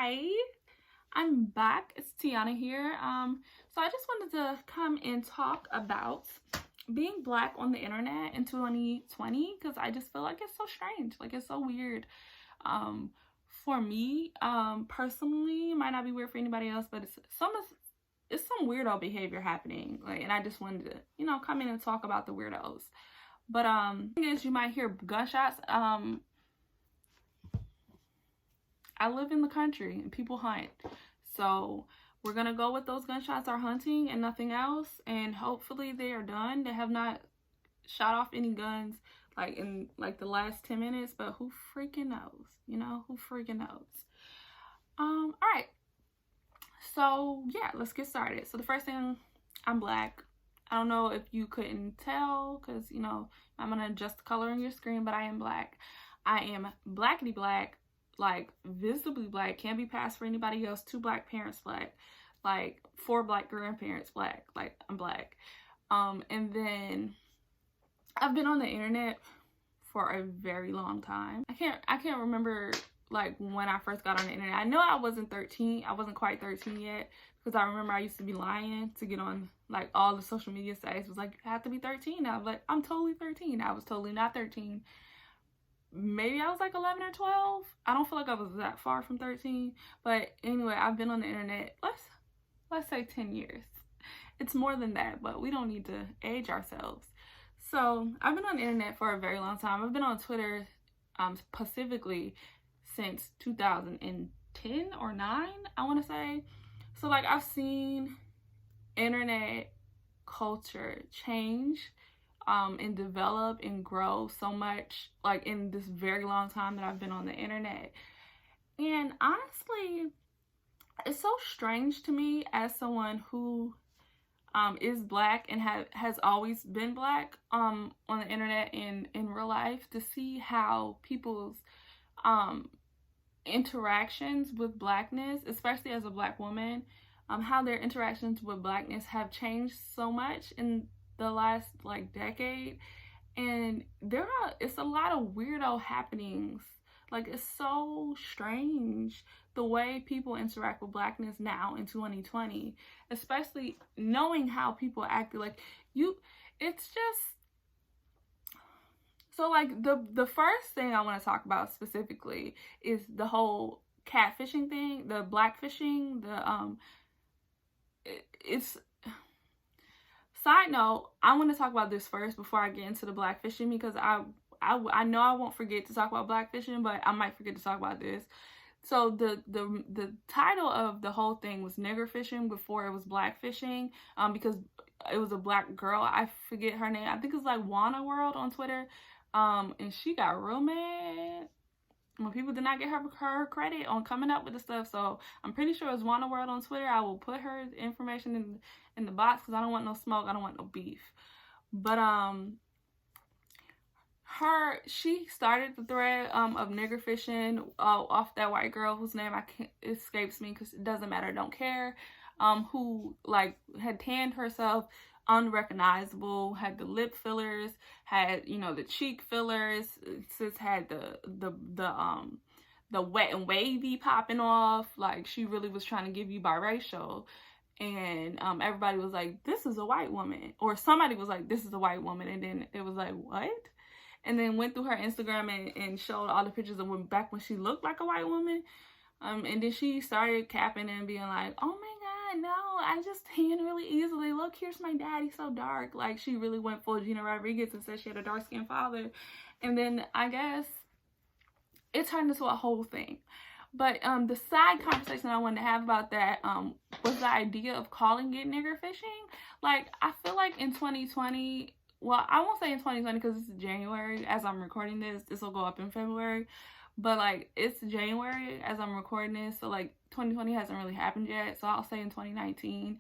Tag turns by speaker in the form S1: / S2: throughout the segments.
S1: Hi, I'm back. It's Tiana here. So I just wanted to come and talk about being black on the internet in 2020 because I just feel like it's so strange. Like it's so weird. Um, for me, personally, it might not be weird for anybody else, but it's some weirdo behavior happening. Like, and I just wanted to, come in and talk about the weirdos. But thing is, you might hear gunshots. I live in the country and people hunt. So we're going to go with those gunshots are hunting and nothing else. And hopefully they are done. They have not shot off any guns like in like the last 10 minutes, but who freaking knows? Who freaking knows? All right. So yeah, let's get started. So the first thing, I'm black. I don't know if you couldn't tell because, I'm going to adjust the color on your screen, but I am black. I am blackity black. Like visibly black, can't be passed for anybody else. 2 black parents black, like 4 black grandparents black. Like I'm black. And then I've been on the internet for a very long time. I can't remember like when I first got on the internet. I know I wasn't 13. I wasn't quite 13 yet because I remember I used to be lying to get on like all the social media sites. It was like you have to be 13. I was like, I'm totally 13. I was totally not 13. Maybe I was like 11 or 12. I don't feel like I was that far from 13. But anyway, I've been on the internet, let's say 10 years. It's more than that, but we don't need to age ourselves. So I've been on the internet for a very long time. I've been on Twitter specifically since 2010 or 9, I want to say. So like I've seen internet culture change and develop and grow so much like in this very long time that I've been on the internet. And honestly, it's so strange to me as someone who is black and has always been black on the internet and in real life to see how people's interactions with blackness, especially as a black woman, how their interactions with blackness have changed so much in the last like decade. And it's a lot of weirdo happenings. Like it's so strange the way people interact with blackness now in 2020, especially knowing how people acted. Like it's just so like the first thing I want to talk about specifically is the whole catfishing thing, the blackfishing, it's side note, I want to talk about this first before I get into the blackfishing because I know I won't forget to talk about blackfishing, but I might forget to talk about this. So the title of the whole thing was nigger fishing before it was blackfishing, because it was a black girl. I forget her name. I think it's like Wanna World on Twitter, and she got real mad when people did not get her credit on coming up with the stuff. So I'm pretty sure it's Wanna World on Twitter. I will put her information in the box because I don't want no smoke. I don't want no beef. But she started the thread of nigger fishing off that white girl whose name escapes me because it doesn't matter. Don't care. Who like had tanned herself unrecognizable, had the lip fillers, had the cheek fillers, sis had the wet and wavy popping off. Like she really was trying to give you biracial. And everybody was like, this is a white woman, or somebody was like, this is a white woman, and then it was like, what? And then went through her Instagram and showed all the pictures of back when she looked like a white woman. And then she started capping and being like, oh my God, no, I just tan really easily. Look, here's my daddy, so dark. Like she really went full Gina Rodriguez and said she had a dark skinned father. And then I guess it turned into a whole thing. But the side conversation I wanted to have about that was the idea of calling it nigger fishing. Like I feel like in 2020, well, I won't say in 2020 because it's January as I'm recording this. This will go up in February. But like it's January as I'm recording this. So like 2020 hasn't really happened yet. So I'll say in 2019.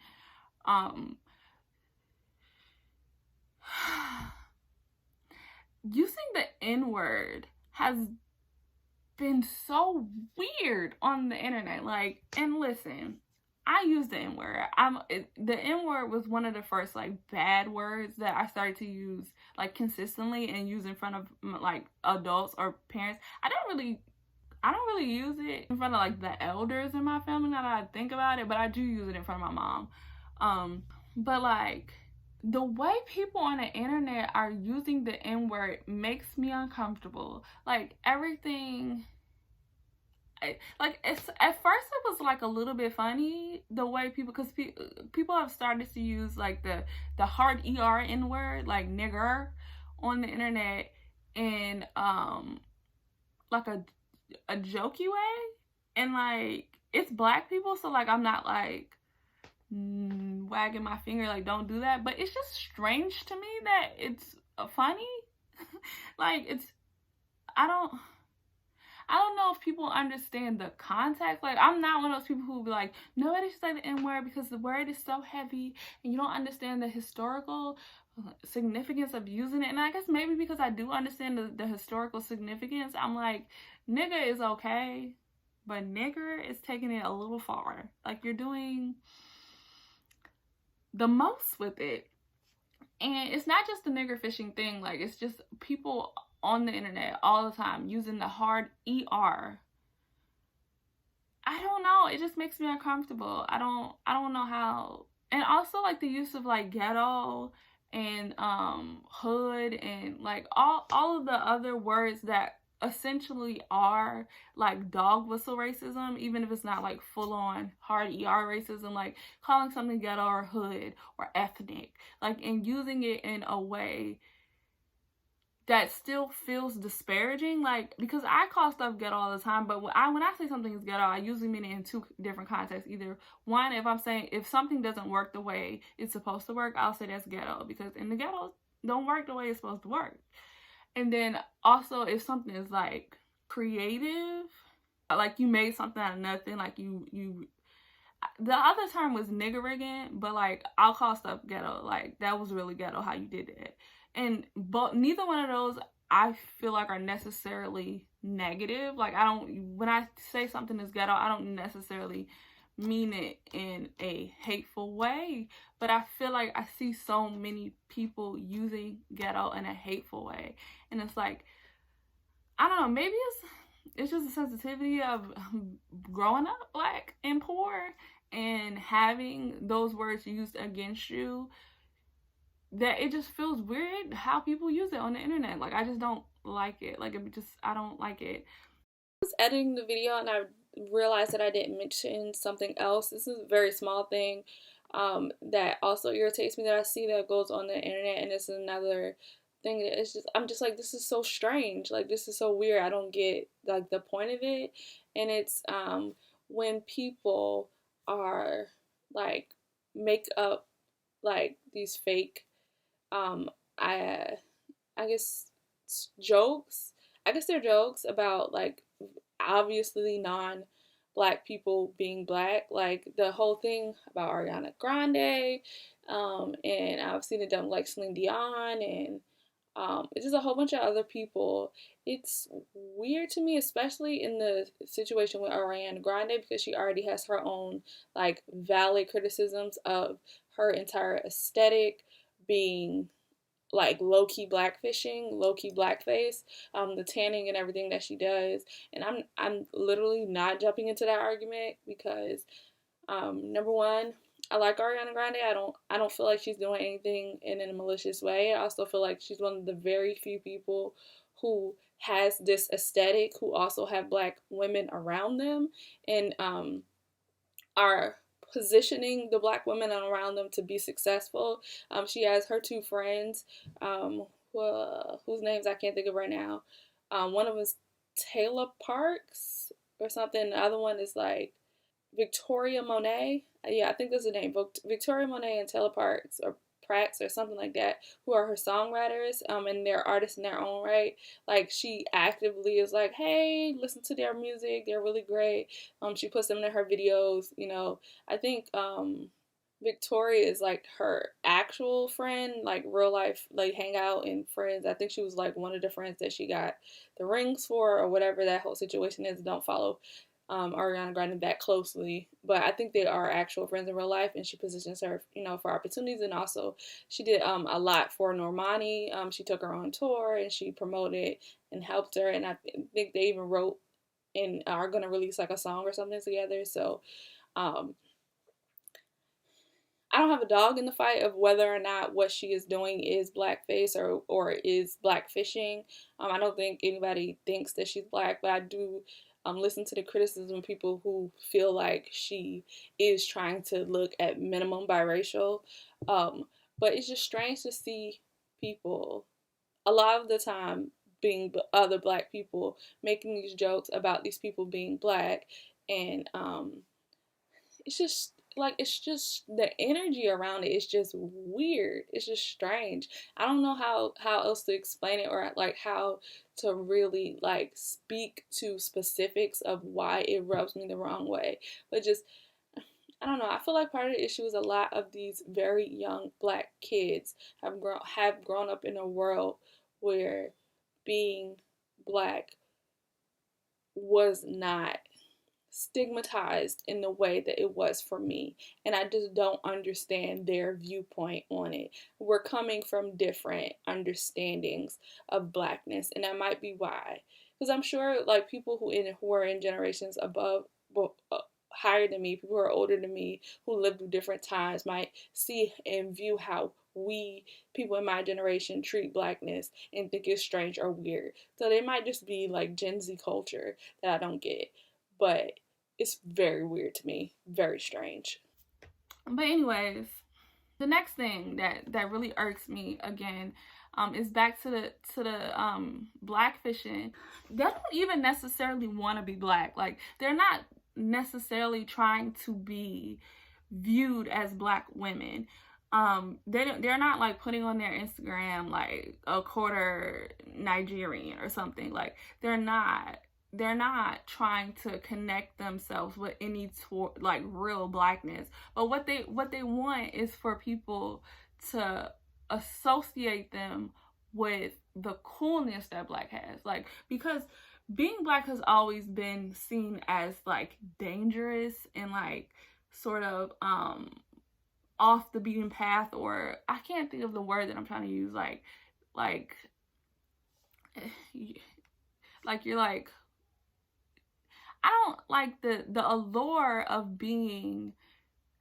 S1: Using the N-word has been so weird on the internet. Like, and listen, I use the N-word. The N-word was one of the first like bad words that I started to use like consistently and use in front of like adults or parents. I don't really I don't really use it in front of like the elders in my family now that I think about it, but I do use it in front of my mom. But like the way people on the internet are using the N word makes me uncomfortable. Like everything, like it's at first it was like a little bit funny the way people, because people have started to use like the hard N word, like nigger, on the internet, and like a jokey way, and like it's black people, so like I'm not like wagging my finger like don't do that, but it's just strange to me that it's funny. Like it's I don't I don't know if people understand the context. Like, I'm not one of those people who be like, nobody should say the N word because the word is so heavy and you don't understand the historical significance of using it. And I guess maybe because I do understand the historical significance, I'm like, nigga is okay, but nigger is taking it a little far. Like, you're doing the most with it. And it's not just the nigger fishing thing. Like, it's just people on the internet all the time using the hard ER. I don't know. It just makes me uncomfortable. I don't know how. And also like the use of like ghetto and hood and like all of the other words that essentially are like dog whistle racism, even if it's not like full on hard racism, like calling something ghetto or hood or ethnic, like, and using it in a way that still feels disparaging. Like, because I call stuff ghetto all the time, but when I say something is ghetto, I usually mean it in two different contexts. Either one, if I'm saying if something doesn't work the way it's supposed to work, I'll say that's ghetto, because in the ghetto don't work the way it's supposed to work. And then also if something is like creative, like you made something out of nothing, like you the other term was niggerigging, but like I'll call stuff ghetto. Like that was really ghetto how you did it. And but neither one of those I feel like are necessarily negative. Like when I say something is ghetto, I don't necessarily mean it in a hateful way, but I feel like I see so many people using ghetto in a hateful way. And it's like, I don't know, maybe it's just a sensitivity of growing up black and poor and having those words used against you, that it just feels weird how people use it on the internet. Like, I just don't like it. Like, I don't like it.
S2: I was editing the video and I realized that I didn't mention something else. This is a very small thing that also irritates me that I see that goes on the internet, and it's another thing that it's just, I'm just like, this is so strange. Like, this is so weird. I don't get like the point of it. And it's when people are like make up like these fake I guess jokes. I guess they're jokes about like obviously non-black people being black. Like the whole thing about Ariana Grande, and I've seen it done like Celine Dion, and it's just a whole bunch of other people. It's weird to me, especially in the situation with Ariana Grande, because she already has her own like valid criticisms of her entire aesthetic being like low-key blackfishing, low-key blackface, the tanning and everything that she does. And I'm literally not jumping into that argument because number one, I like Ariana Grande. I don't feel like she's doing anything in a malicious way. I also feel like she's one of the very few people who has this aesthetic, who also have black women around them, and are positioning the black women around them to be successful. She has her two friends, whose names I can't think of right now. One of them is Taylor Parks or something. The other one is like Victoria Monet. Yeah, I think that's the name. Victoria Monet and Taylor Parks, or Prax or something like that, who are her songwriters, and they're artists in their own right. Like, she actively is like, hey, listen to their music, they're really great. She puts them in her videos. I think Victoria is like her actual friend, like real life, like hangout and friends. I think she was like one of the friends that she got the rings for, or whatever that whole situation is. Don't follow Ariana Grande that closely, but I think they are actual friends in real life, and she positions her, for opportunities. And also, she did a lot for Normani. She took her on tour and she promoted and helped her, and I think they even wrote and are gonna release like a song or something together. So um, I don't have a dog in the fight of whether or not what she is doing is blackface or is blackfishing. I don't think anybody thinks that she's black, but I do listen to the criticism of people who feel like she is trying to look at minimum biracial. Um, but it's just strange to see people a lot of the time being other black people making these jokes about these people being black, and it's just like it's just the energy around it is just weird. It's just strange. I don't know how else to explain it, or like how to really like speak to specifics of why it rubs me the wrong way. But just I don't know. I feel like part of the issue is a lot of these very young black kids have grown up in a world where being black was not stigmatized in the way that it was for me. And I just don't understand their viewpoint on it. We're coming from different understandings of blackness, and that might be why. Because I'm sure like people who are in generations above, well, higher than me, people who are older than me, who lived through different times, might see and view how we people in my generation treat blackness and think it's strange or weird. So they might just be like Gen Z culture that I don't get. But it's very weird to me. Very strange.
S1: But anyways, the next thing that really irks me again is back to the blackfishing. They don't even necessarily want to be black. Like they're not necessarily trying to be viewed as black women. They're not like putting on their Instagram like a quarter Nigerian or something. Like they're not trying to connect themselves with any like real blackness. But what they want is for people to associate them with the coolness that black has. Like because being black has always been seen as like dangerous and like sort of off the beaten path, or I can't think of the word that I'm trying to use, like like you're like I don't like the allure of being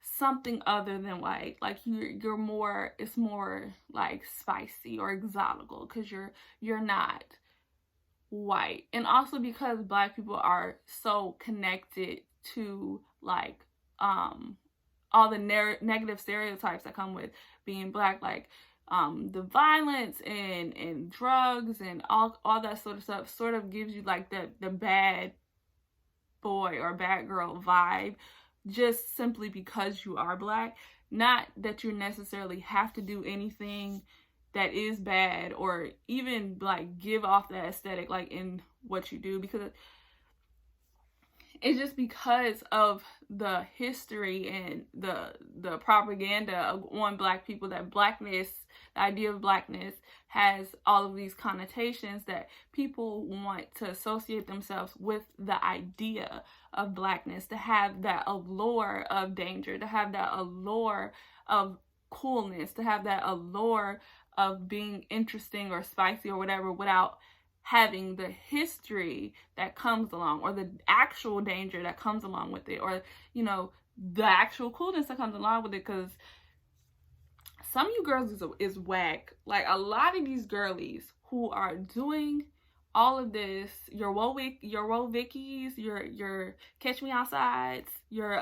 S1: something other than white. Like you're more, it's more like spicy or exotical because you're not white. And also because black people are so connected to like all the negative stereotypes that come with being black, like the violence and drugs and all that sort of stuff sort of gives you like the bad boy or bad girl vibe just simply because you are black. Not that you necessarily have to do anything that is bad or even like give off that aesthetic like in what you do, because it's just because of the history and the propaganda on black people that blackness, the idea of blackness, has all of these connotations that people want to associate themselves with the idea of blackness, to have that allure of danger, to have that allure of coolness, to have that allure of being interesting or spicy or whatever, without having the history that comes along, or the actual danger that comes along with it, or the actual coolness that comes along with it. Because some of you girls is whack. Like a lot of these girlies who are doing all of this, your Woe Vickies, your Catch Me Outsides, your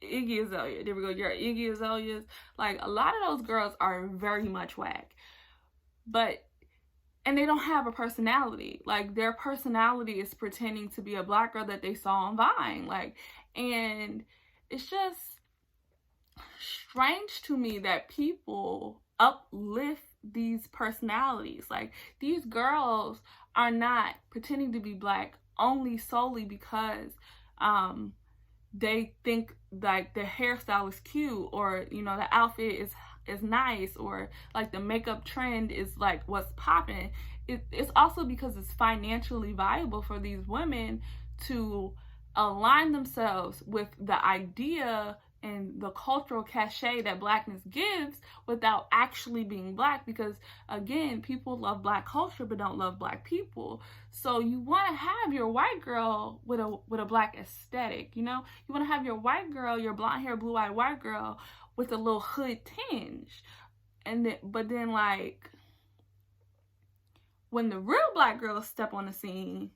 S1: Iggy Azalea, there we go, your Iggy Azaleas, like a lot of those girls are very much whack. And they don't have a personality. Like their personality is pretending to be a black girl that they saw on Vine. Like, and it's just strange to me that people uplift these personalities. Like these girls are not pretending to be black only solely because they think like the hairstyle is cute, or the outfit is nice, or like the makeup trend is like what's popping. It's also because it's financially viable for these women to align themselves with the idea and the cultural cachet that blackness gives without actually being black, because again, people love black culture but don't love black people. So you want to have your white girl with a black aesthetic, you know? You want to have your white girl, your blonde hair, blue-eyed white girl with a little hood tinge. And then, but then like when the real black girls step on the scene,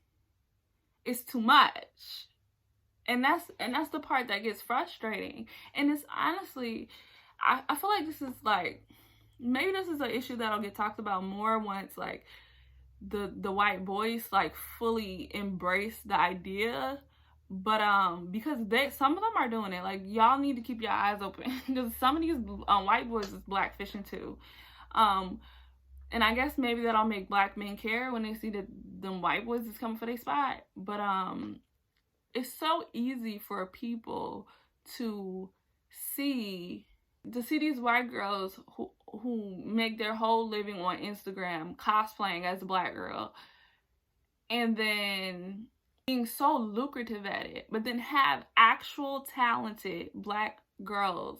S1: it's too much. And that's the part that gets frustrating. And it's honestly, I feel like this is like, maybe this is an issue that'll get talked about more once like the white boys like fully embrace the idea. But because some of them are doing it, like y'all need to keep your eyes open because some of these white boys is blackfishing too. And I guess maybe that'll make black men care when they see that them white boys is coming for their spot. But it's so easy for people to see these white girls who make their whole living on Instagram cosplaying as a black girl and then being so lucrative at it, but then have actual talented black girls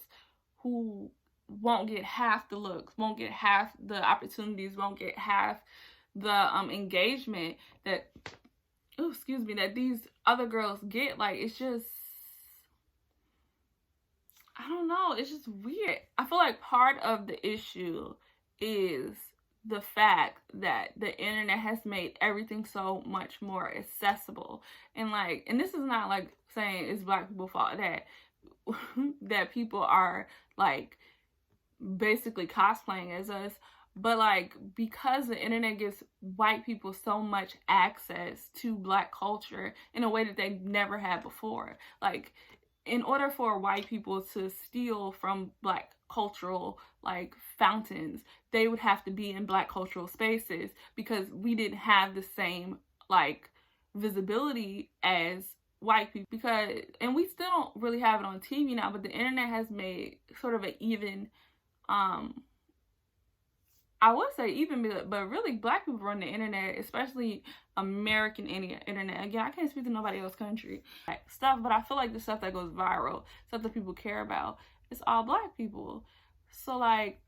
S1: who won't get half the looks, won't get half the opportunities, won't get half the engagement that that these other girls get. Like, it's just, I don't know, it's just weird. I feel like part of the issue is the fact that the internet has made everything so much more accessible. And like, and this is not like saying it's black people's fault that people are like basically cosplaying as us. But like, because the internet gives white people so much access to black culture in a way that they never had before. Like, in order for white people to steal from black cultural like fountains, they would have to be in black cultural spaces because we didn't have the same like visibility as white people. Because, and we still don't really have it on TV now, but the internet has made sort of an even I would say even, but really black people run the internet, especially American internet. Again, I can't speak to nobody else's country stuff, but I feel like the stuff that goes viral, stuff that people care about, it's all black people. So like,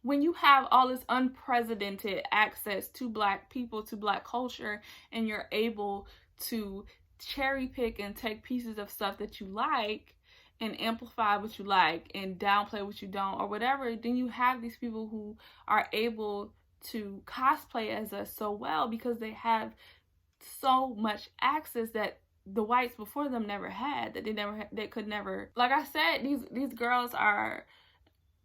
S1: when you have all this unprecedented access to black people, to black culture, and you're able to cherry pick and take pieces of stuff that you like and amplify what you like and downplay what you don't or whatever, then you have these people who are able to cosplay as us so well because they have so much access that the whites before them never had, that they could never. Like I said, these girls are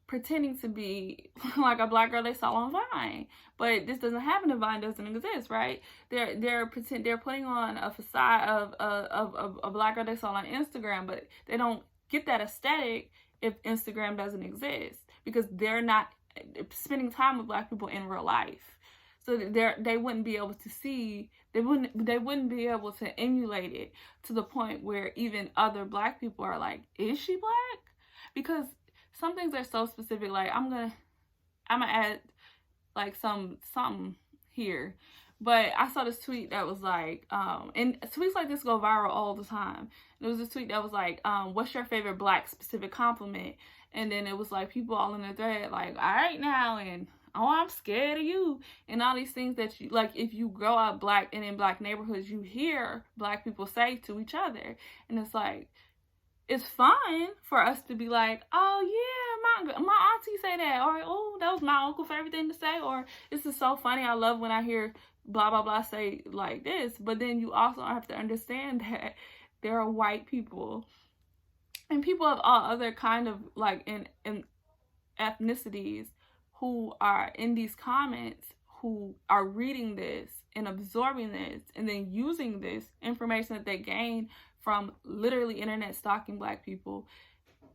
S1: pretending to be like a black girl they saw on Vine, but this doesn't happen. Vine doesn't exist, right? They're putting on a facade of a black girl they saw on Instagram, but they don't get that aesthetic if Instagram doesn't exist because they're not spending time with black people in real life. So they wouldn't be able to see, they wouldn't be able to emulate it to the point where even other black people are like, is she black? Because some things are so specific. Like, I'm gonna add like something here. But I saw this tweet that was like, and tweets like this go viral all the time. There was this tweet that was like, what's your favorite black specific compliment? And then it was like people all in the thread like, all right now, and oh, I'm scared of you, and all these things that you, like, if you grow up black and in black neighborhoods, you hear black people say to each other. And it's like, it's fine for us to be like, oh yeah, my auntie say that, or oh, that was my uncle favorite thing to say, or this is so funny, I love when I hear blah blah blah say like this. But then you also have to understand that there are white people and people of all other kind of like in ethnicities who are in these comments, who are reading this and absorbing this and then using this information that they gain from literally internet stalking black people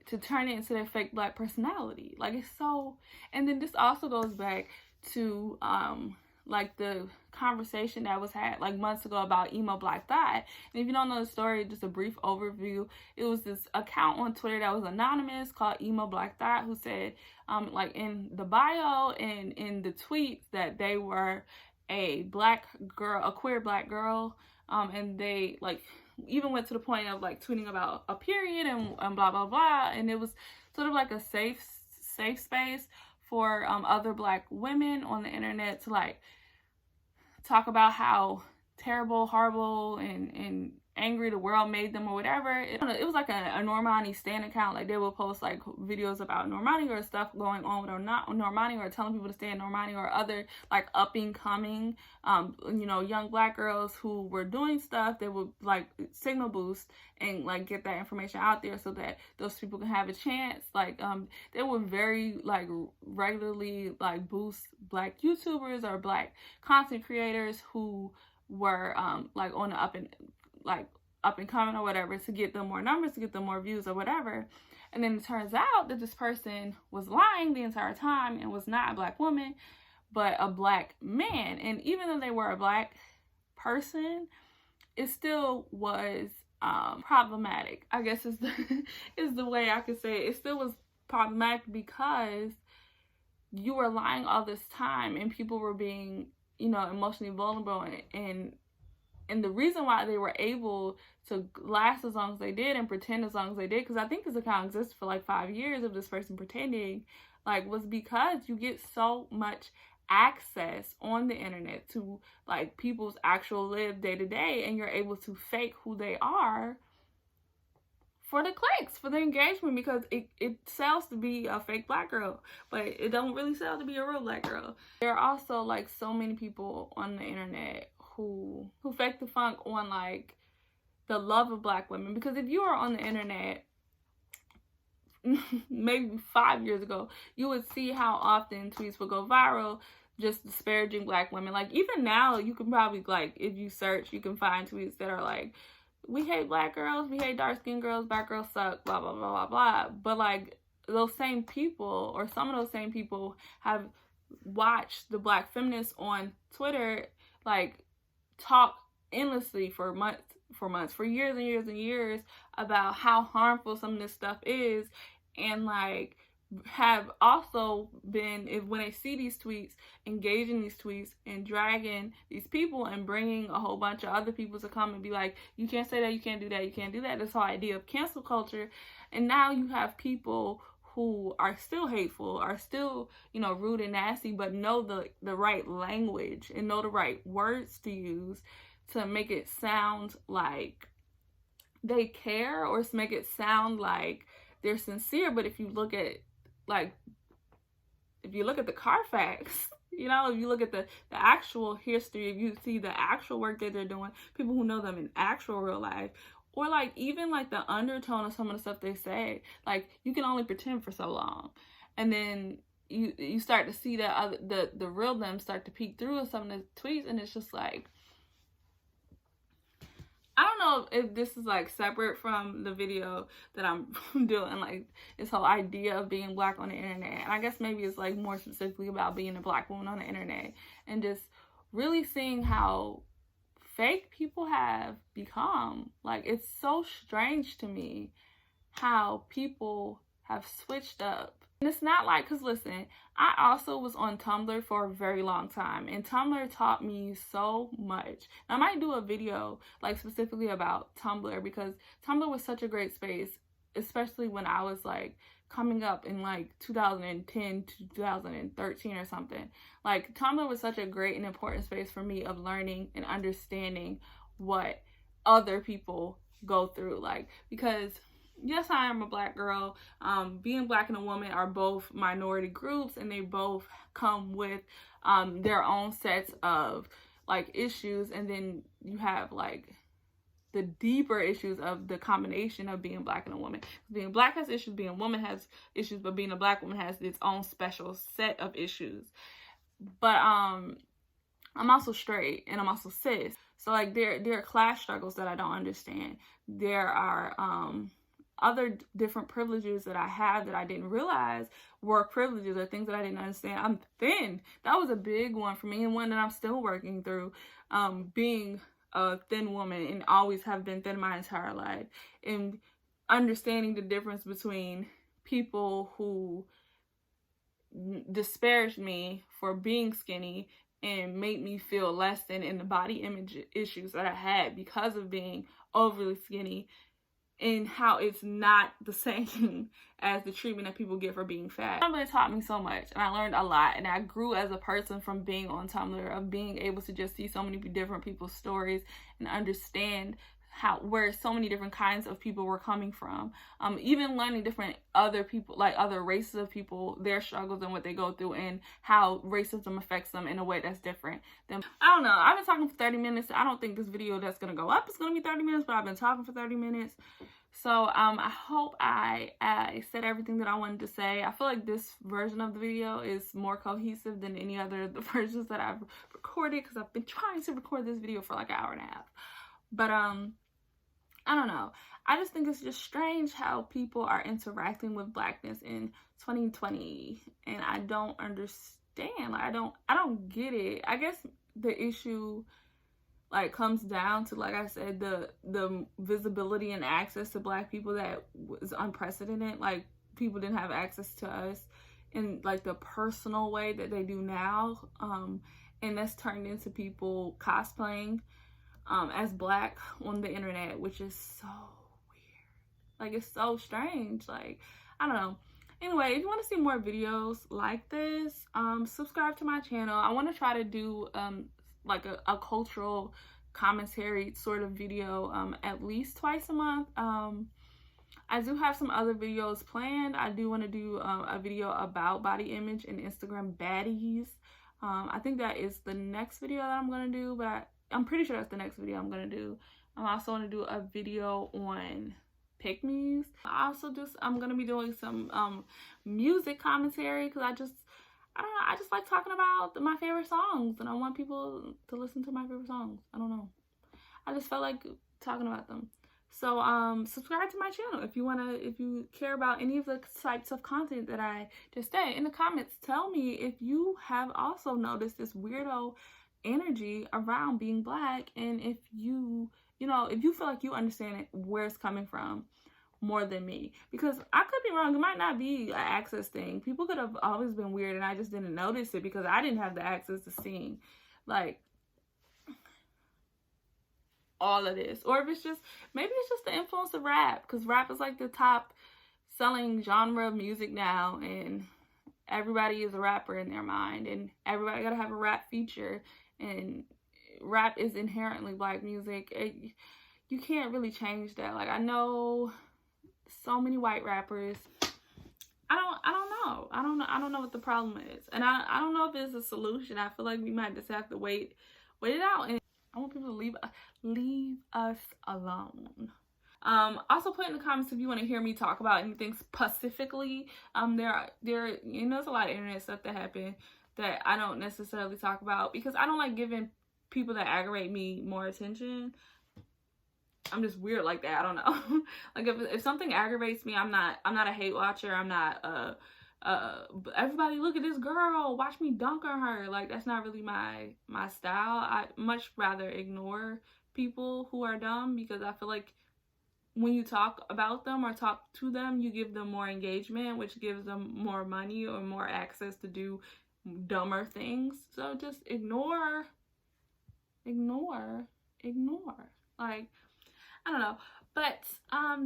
S1: to turn it into their fake black personality. Like, it's so. And then this also goes back to like the conversation that was had like months ago about emo black thought. And if you don't know the story, just a brief overview, it was this account on Twitter that was anonymous called emo black thought, who said like in the bio and in the tweets that they were a black girl, a queer black girl, and they like even went to the point of like tweeting about a period and blah blah blah, and it was sort of like a safe space for other Black women on the internet to like talk about how terrible, horrible, and angry the world made them or whatever. It was like a Normani stan account. Like they would post like videos about Normani or stuff going on with Normani, or telling people to stay in Normani, or other like up and coming young Black girls who were doing stuff. They would like signal boost and like get that information out there so that those people can have a chance. Like they would very like regularly like boost Black YouTubers or Black content creators who were like on the up and coming or whatever, to get them more numbers, to get them more views or whatever. And then it turns out that this person was lying the entire time and was not a Black woman, but a Black man. And even though they were a Black person, it still was problematic, I guess is the way I could say it. It still was problematic because you were lying all this time and people were being, emotionally vulnerable, and the reason why they were able to last as long as they did and pretend as long as they did, because I think this account existed for like 5 years of this person pretending, like, was because you get so much access on the internet to like people's actual live day to day, and you're able to fake who they are for the clicks, for the engagement, because it sells to be a fake Black girl, but it don't really sell to be a real Black girl. There are also like so many people on the internet who fake the funk on like the love of Black women, because if you are on the internet maybe 5 years ago, you would see how often tweets would go viral just disparaging Black women. Like even now you can probably, like, if you search, you can find tweets that are like, we hate Black girls, we hate dark-skinned girls, Black girls suck, blah blah blah blah blah. But like those same people, or some of those same people, have watched the Black feminists on Twitter like talk endlessly for months, for years and years and years about how harmful some of this stuff is, and like have also been, if when they see these tweets, engaging these tweets and dragging these people and bringing a whole bunch of other people to come and be like, you can't say that, you can't do that, you can't do that. This whole idea of cancel culture. And now you have people who are still hateful, are still, rude and nasty, but know the right language and know the right words to use to make it sound like they care, or to make it sound like they're sincere. But if you look at the Carfax, if you look at the actual history, if you see the actual work that they're doing, people who know them in actual real life, or like even like the undertone of some of the stuff they say, like you can only pretend for so long, and then you start to see that the real them start to peek through some of the tweets, and it's just like, I don't know if this is like separate from the video that I'm doing, like this whole idea of being Black on the internet. And I guess maybe it's like more specifically about being a Black woman on the internet, and just really seeing how fake people have become. Like, it's so strange to me how people have switched up. And it's not like, because listen, I also was on Tumblr for a very long time, and Tumblr taught me so much. I might do a video like specifically about Tumblr, because Tumblr was such a great space, especially when I was like coming up in like 2010 to 2013 or something. Like Tumblr was such a great and important space for me of learning and understanding what other people go through. Like, because yes, I am a Black girl. Being Black and a woman are both minority groups, and they both come with their own sets of like issues. And then you have like the deeper issues of the combination of being Black and a woman. Being Black has issues, being a woman has issues, but being a Black woman has its own special set of issues. But I'm also straight, and I'm also cis. So like there are class struggles that I don't understand. There are other different privileges that I have that I didn't realize were privileges, or things that I didn't understand. I'm thin. That was a big one for me, and one that I'm still working through, being a thin woman, and always have been thin my entire life, and understanding the difference between people who disparaged me for being skinny and made me feel less than in the body image issues that I had because of being overly skinny, and how it's not the same as the treatment that people get for being fat. Tumblr taught me so much, and I learned a lot, and I grew as a person from being on Tumblr, of being able to just see so many different people's stories and understand where so many different kinds of people were coming from. Even learning different other people, like other races of people, their struggles and what they go through, and how racism affects them in a way that's different than, I don't know. I've been talking for 30 minutes. I don't think this video that's gonna go up is gonna be 30 minutes, but I've been talking for 30 minutes. So I hope I said everything that I wanted to say. I feel like this version of the video is more cohesive than any other of the versions that I've recorded, because I've been trying to record this video for like an hour and a half. But I don't know. I just think it's just strange how people are interacting with blackness in 2020, and I don't understand. Like, I don't get it. I guess the issue like comes down to, like I said, the visibility and access to black people that was unprecedented. Like, people didn't have access to us in like the personal way that they do now, and that's turned into people cosplaying as black on the internet, which is so weird. Like, it's so strange. Like, I don't know. Anyway, if you want to see more videos like this, subscribe to my channel. I want to try to do like a cultural commentary sort of video at least twice a month. I do have some other videos planned. I do want to do a video about body image and Instagram baddies. I think that is the next video that I'm going to do, but I'm pretty sure that's the next video I'm going to do. I also want to do a video on pick-me's. I'm going to be doing some music commentary, because I don't know, I just like talking about my favorite songs, and I want people to listen to my favorite songs. I don't know. I just felt like talking about them. So subscribe to my channel if you care about any of the types of content that I just said. In the comments, tell me if you have also noticed this weirdo energy around being black, and if you feel like you understand where it's coming from more than me, because I could be wrong. It might not be an access thing. People could have always been weird and I just didn't notice it because I didn't have the access to seeing like all of this. Or if it's just, maybe it's just the influence of rap, because rap is like the top selling genre of music now, and everybody is a rapper in their mind, and everybody gotta have a rap feature, and rap is inherently black music. You can't really change that. Like, I know so many white rappers. I don't know what the problem is, and I don't know if it's a solution. I feel like we might just have to wait it out, and I want people to leave us alone. Also put in the comments if you want to hear me talk about anything specifically. There's a lot of internet stuff that happened that I don't necessarily talk about, because I don't like giving people that aggravate me more attention. I'm just weird like that. I don't know. Like, if something aggravates me, I'm not a hate watcher. I'm not everybody look at this girl, watch me dunk on her. Like, that's not really my style. I much rather ignore people who are dumb, because I feel like when you talk about them or talk to them, you give them more engagement, which gives them more money or more access to do dumber things. So just ignore. Like, I don't know. But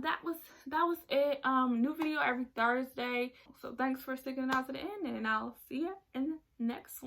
S1: that was it. New video every Thursday. So thanks for sticking it out to the end, and I'll see you in the next one.